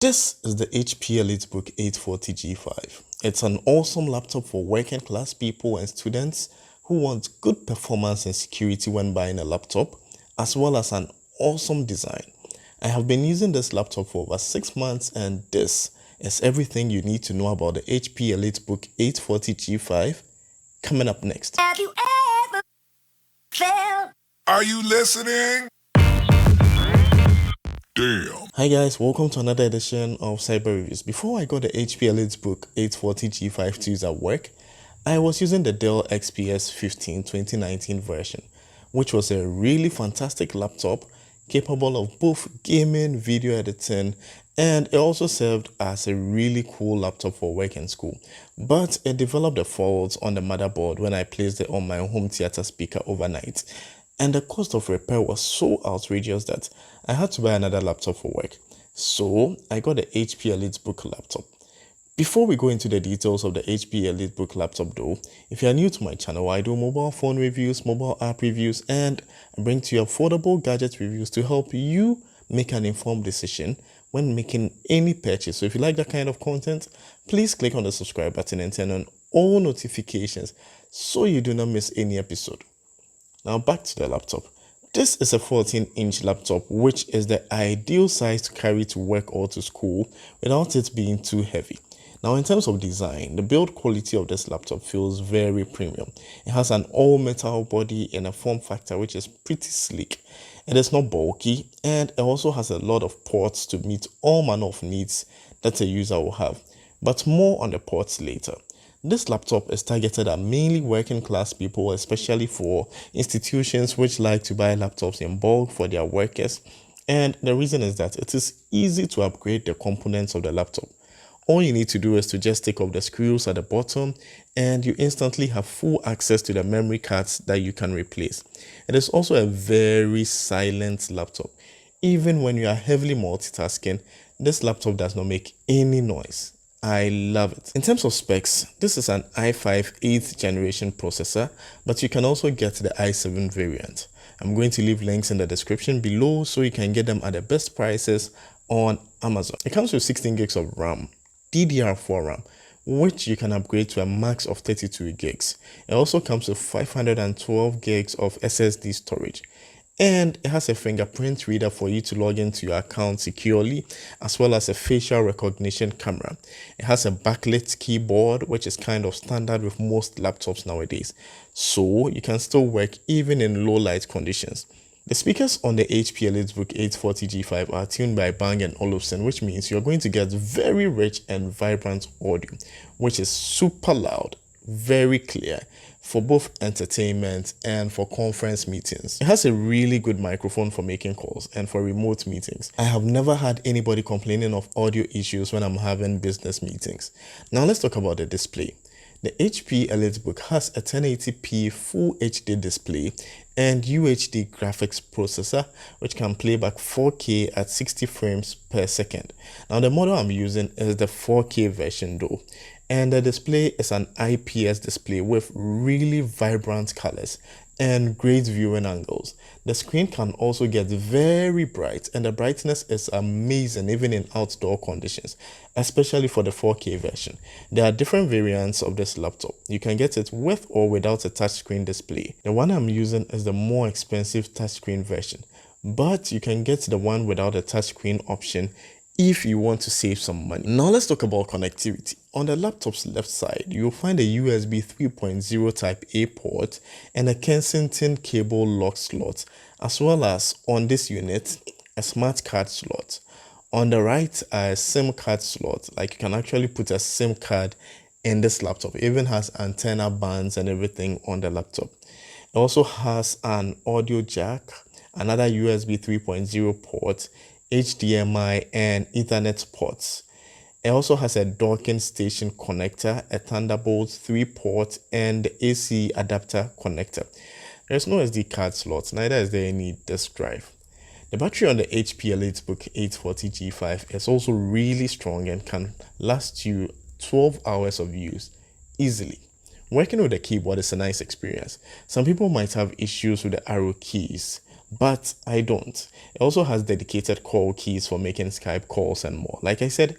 This is the HP Elitebook 840G5. It's an awesome laptop for working class people and students who want good performance and security when buying a laptop, as well as an awesome design. I have been using this laptop for over 6 months, and this is everything you need to know about the HP Elitebook 840G5 coming up next. Have you ever felt? Are you listening? Damn. Hi guys, welcome to another edition of Cyber Reviews. Before I got the HP Elitebook 840G5 to use at work, I was using the Dell XPS 15 2019 version, which was a really fantastic laptop capable of both gaming, video editing, and it also served as a really cool laptop for work and school. But it developed a fault on the motherboard when I placed it on my home theater speaker overnight. And the cost of repair was so outrageous that I had to buy another laptop for work. So I got the HP Elitebook laptop. Before we go into the details of the HP Elitebook laptop though, if you are new to my channel, I do mobile phone reviews, mobile app reviews, and I bring to you affordable gadget reviews to help you make an informed decision when making any purchase. So if you like that kind of content, please click on the subscribe button and turn on all notifications so you do not miss any episode. Now back to the laptop. This is a 14-inch laptop, which is the ideal size to carry to work or to school without it being too heavy. Now in terms of design, the build quality of this laptop feels very premium. It has an all-metal body and a form factor which is pretty sleek. It is not bulky, and it also has a lot of ports to meet all manner of needs that a user will have. But more on the ports later. This laptop is targeted at mainly working class people, especially for institutions which like to buy laptops in bulk for their workers. And the reason is that it is easy to upgrade the components of the laptop. All you need to do is to just take off the screws at the bottom and you instantly have full access to the memory cards that you can replace. It is also a very silent laptop. Even when you are heavily multitasking, this laptop does not make any noise. I love it. In terms of specs, this is an i5 8th generation processor, but you can also get the i7 variant. I'm going to leave links in the description below so you can get them at the best prices on Amazon. It comes with 16 gigs of RAM, DDR4 RAM, which you can upgrade to a max of 32 gigs. It also comes with 512 gigs of SSD storage. And it has a fingerprint reader for you to log into your account securely, as well as a facial recognition camera. It has a backlit keyboard, which is kind of standard with most laptops nowadays. So you can still work even in low light conditions. The speakers on the HP Elitebook 840G5 are tuned by Bang & Olufsen, which means you're going to get very rich and vibrant audio, which is super loud, very clear, for both entertainment and for conference meetings. It has a really good microphone for making calls and for remote meetings. I have never had anybody complaining of audio issues when I'm having business meetings. Now let's talk about the display. The HP Elitebook has a 1080p Full HD display and UHD graphics processor, which can play back 4K at 60 frames per second. Now the model I'm using is the 4K version though. And the display is an IPS display with really vibrant colors and great viewing angles. The screen can also get very bright, and the brightness is amazing even in outdoor conditions, especially for the 4K version. There are different variants of this laptop. You can get it with or without a touchscreen display. The one I'm using is the more expensive touchscreen version, but you can get the one without a touchscreen option if you want to save some money. Now let's talk about connectivity. On the laptop's left side, you'll find a USB 3.0 Type A port and a Kensington cable lock slot, as well as on this unit, a smart card slot. On the right, a SIM card slot. Like you can actually put a SIM card in this laptop. It even has antenna bands and everything on the laptop. It also has an audio jack, another USB 3.0 port, HDMI and Ethernet ports. It also has a docking station connector, a Thunderbolt 3 port, and the AC adapter connector. There's no SD card slot, neither is there any disk drive. The battery on the HP Elitebook 840G5 is also really strong and can last you 12 hours of use easily. Working with the keyboard is a nice experience. Some people might have issues with the arrow keys, but I don't. It also has dedicated call keys for making Skype calls and more. Like I said,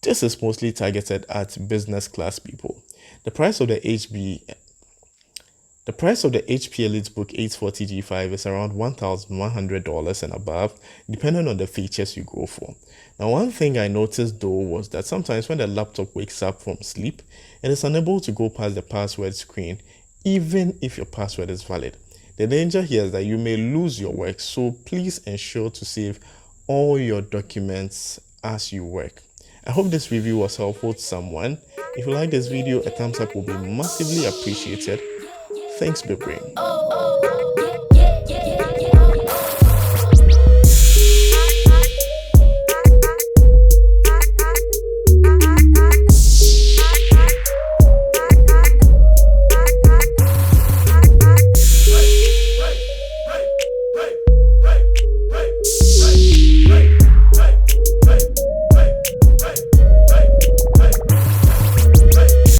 this is mostly targeted at business class people. The price of the HP Elitebook 840 G5 is around $1,100 and above, depending on the features you go for. Now, one thing I noticed though was that sometimes when the laptop wakes up from sleep, it is unable to go past the password screen, even if your password is valid. The danger here is that you may lose your work, so please ensure to save all your documents as you work. I hope this review was helpful to someone. If you like this video, a thumbs up will be massively appreciated. Thanks, Bibring.